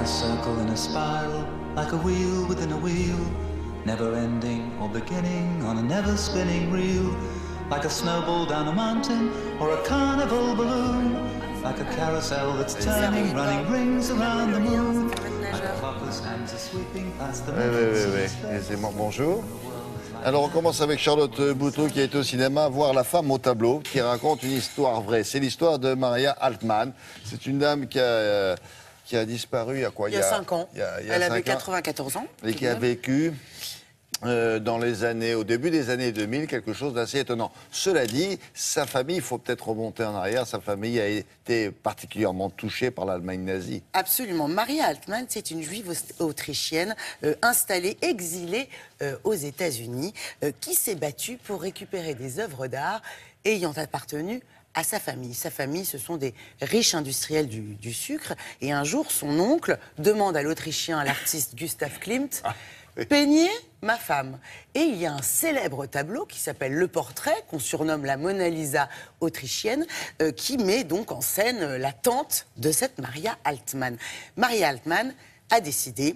a circle in a spiral, like a wheel within a wheel, never ending or beginning on a never spinning reel, like a snowball down a mountain or a carnival balloon, like a carousel that's turning, running rings around the moon, like a clock whose hands are sweeping past the Oui. Bonjour. Alors on commence avec Charlotte Bouteau qui est au cinéma voir La femme au tableau, qui raconte une histoire vraie. C'est l'histoire de Maria Altman. C'est une dame qui a disparu il y a quoi? Il y a 5 ans. Elle avait 94 ans. Et qui a vécu dans les années, au début des années 2000, quelque chose d'assez étonnant. Cela dit, sa famille, il faut peut-être remonter en arrière, sa famille a été particulièrement touchée par l'Allemagne nazie. Absolument. Maria Altman, c'est une juive autrichienne installée, exilée aux États-Unis, qui s'est battue pour récupérer des œuvres d'art ayant appartenu à sa famille. Sa famille, ce sont des riches industriels du sucre. Et un jour, son oncle demande à l'Autrichien, à l'artiste Gustav Klimt, peignez ma femme. Et il y a un célèbre tableau qui s'appelle Le Portrait, qu'on surnomme la Mona Lisa autrichienne, qui met donc en scène la tante de cette Maria Altman. Maria Altman a décidé,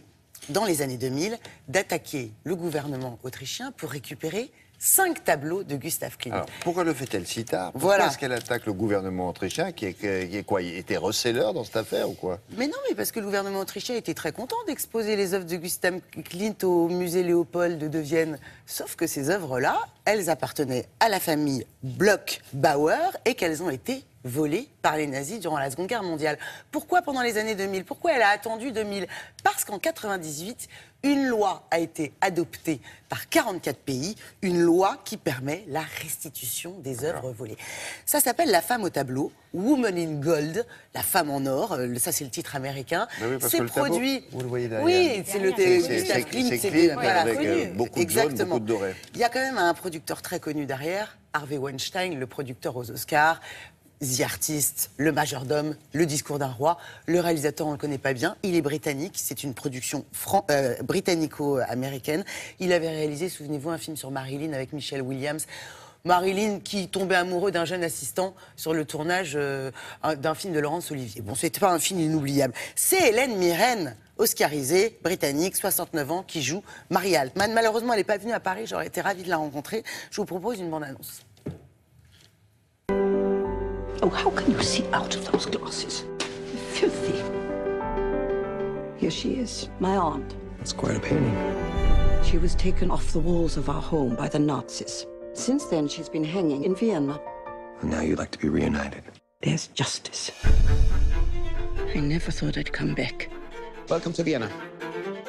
dans les années 2000, d'attaquer le gouvernement autrichien pour récupérer 5 tableaux de Gustav Klimt. Alors, pourquoi le fait-elle si tard? Pourquoi est-ce qu'elle attaque le gouvernement autrichien qui est quoi? Il était receleur dans cette affaire ou quoi? Mais non, mais parce que le gouvernement autrichien était très content d'exposer les œuvres de Gustav Klimt au musée Léopold de Vienne. Sauf que ces œuvres-là, elles appartenaient à la famille Bloch-Bauer et qu'elles ont été volées par les nazis durant la Seconde Guerre mondiale. Pourquoi pendant les années 2000? Pourquoi elle a attendu 2000? Parce qu'en 98, une loi a été adoptée par 44 pays, une loi qui permet la restitution des œuvres volées. Ça s'appelle La femme au tableau, Woman in Gold, la femme en or, ça c'est le titre américain. Oui, c'est produit... Vous le voyez derrière. Oui, c'est le Gustav Klimt, c'est voilà, avec beaucoup de jaune, beaucoup de doré. Il y a quand même un producteur très connu derrière, Harvey Weinstein, le producteur aux Oscars, The Artist, Le Majordome, Le Discours d'un roi. Le réalisateur, on ne le connaît pas bien. Il est britannique. C'est une production britannico-américaine. Il avait réalisé, souvenez-vous, un film sur Marilyn avec Michelle Williams. Marilyn qui tombait amoureux d'un jeune assistant sur le tournage d'un film de Laurence Olivier. Bon, c'était pas un film inoubliable. C'est Hélène Mirren, oscarisée, britannique, 69 ans, qui joue Maria Altman. Malheureusement, elle n'est pas venue à Paris. J'aurais été ravie de la rencontrer. Je vous propose une bande-annonce. Oh, how can you see out of those glasses? Filthy. Here she is, my aunt. It's quite a painting. She was taken off the walls of our home by the Nazis. Since then, she's been hanging in Vienna. And now you'd like to be reunited. There's justice. I never thought I'd come back. Welcome to Vienna.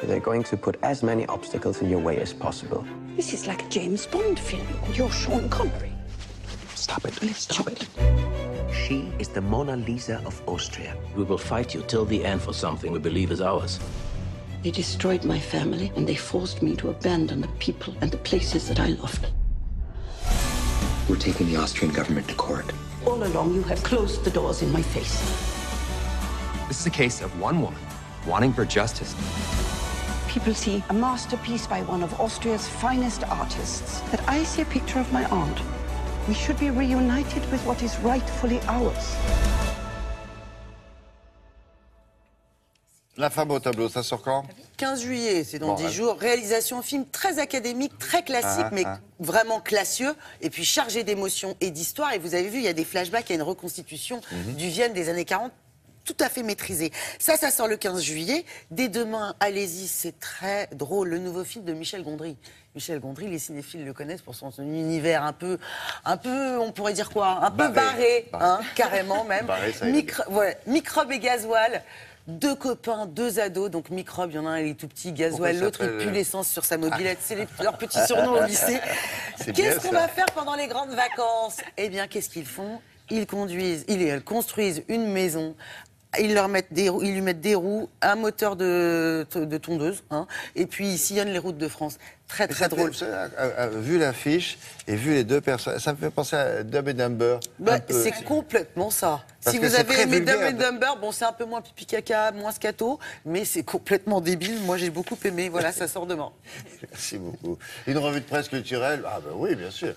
They're going to put as many obstacles in your way as possible. This is like a James Bond film, and you're Sean Connery. Stop it. Stop it. She is the Mona Lisa of Austria. We will fight you till the end for something we believe is ours. They destroyed my family, and they forced me to abandon the people and the places that I loved. We're taking the Austrian government to court. All along, you have closed the doors in my face. This is a case of one woman wanting for justice. People see a masterpiece by one of Austria's finest artists. But I see a picture of my aunt. We should be reunited with what is rightfully ours. La femme au tableau, ça sort quand? 15 juillet, c'est dans 10 jours. Réalisation film très académique, très classique, mais vraiment classieux, et puis chargé d'émotions et d'histoire. Et vous avez vu, il y a des flashbacks, il y a une reconstitution du Vienne des années 40, tout à fait maîtrisé. Ça sort le 15 juillet. Dès demain, allez-y, c'est très drôle. Le nouveau film de Michel Gondry. Michel Gondry, les cinéphiles le connaissent pour son univers un peu, on pourrait dire quoi? Un peu barré. Hein, carrément même. Barré, Microbe et Gasoil. 2 copains, 2 ados, donc Microbe, il y en a un, il est tout petit, Gasoil, l'autre, il pue l'essence sur sa mobilette. C'est leurs petits surnoms au lycée. Qu'est-ce qu'on va faire pendant les grandes vacances? Eh bien, qu'est-ce qu'ils font? Ils construisent une maison. Ils lui mettent des roues, un moteur de tondeuse, hein, et puis ils sillonnent les routes de France. Très drôle. Vu l'affiche et vu les 2 personnes, ça me fait penser à Dumb and Dumber. C'est complètement ça. Parce si que vous avez aimé Dumb vulgaire. and Dumber, bon, c'est un peu moins pipi caca, moins scato, mais c'est complètement débile. Moi, j'ai beaucoup aimé. Voilà, ça sort demain. Merci beaucoup. Une revue de presse culturelle? Ah ben oui, bien sûr.